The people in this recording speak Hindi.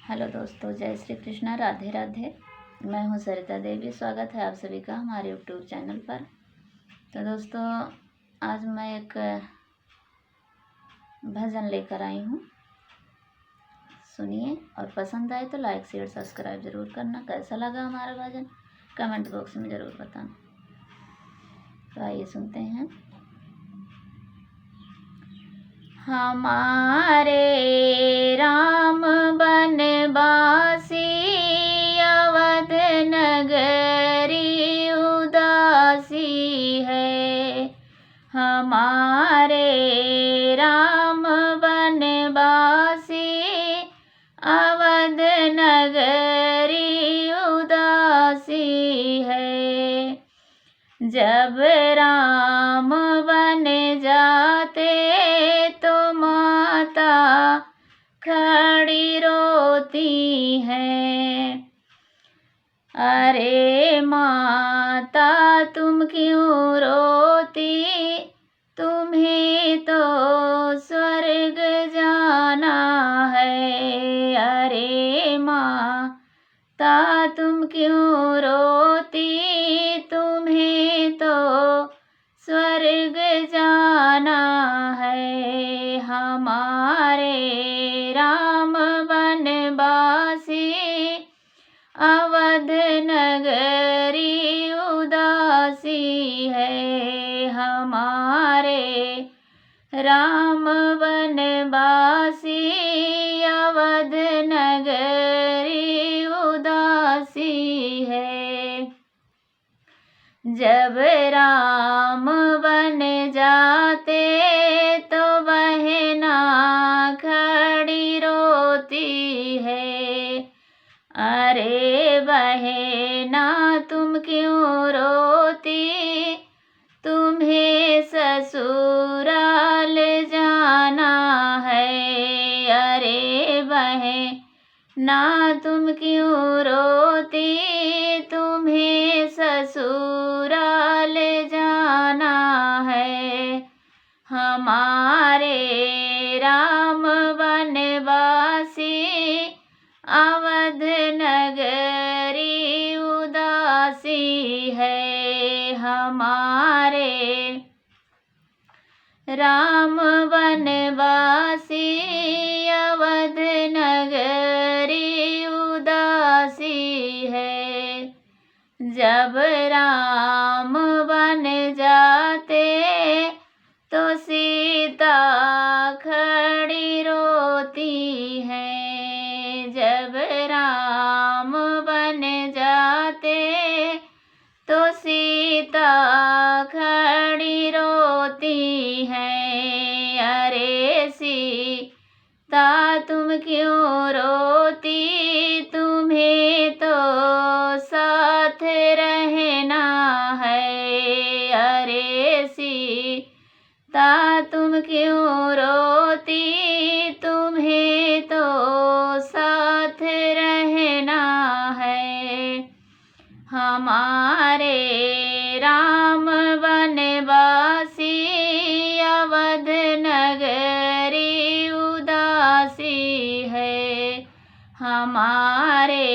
हेलो दोस्तों, जय श्री कृष्णा, राधे राधे। मैं हूँ सरिता देवी। स्वागत है आप सभी का हमारे यूट्यूब चैनल पर। तो दोस्तों, आज मैं एक भजन लेकर आई हूँ। सुनिए और पसंद आए तो लाइक शेयर सब्सक्राइब जरूर करना। कैसा लगा हमारा भजन कमेंट बॉक्स में ज़रूर बताना। तो आइए सुनते हैं। हमारे राम बनवासी अवध नगरी उदासी है। हमारे राम बनवासी अवध नगरी उदासी है। जब राम बन जाते तो माता खड़ी रोती है। अरे माता तुम क्यों रोती, तुम्हें तो स्वर्ग जाना है। अरे माता तुम क्यों रोती, तुम्हें तो स्वर्ग जाना है। हमारे राम बनवासी अवध नगरी उदासी है। हमारे राम बनवासी अवध नगरी उदासी है। जब राम बन जाते तो बहना खड़ी रोती है। अरे बहना तुम क्यों रोती, तुम्हें ससुराल जाना है। अरे बहना तुम क्यों रोती, तुम्हें ससुराल जाना है। हमारे राम बनवासी अवध नगरी उदासी है। हमारे राम बनवासी अवध नगरी उदासी है। जब राम बन जाते तो सीता खड़ी रोती है। जब राम बन जाते तो सीता खड़ी रोती है। अरे सीता तुम क्यों रोती, तुम्हें तो साथ रहना है। अरे सीता तुम क्यों रोती, तुम्हें तो साथ रहना है। हमारे राम बनवासी अवध नगरी उदासी है। हमारे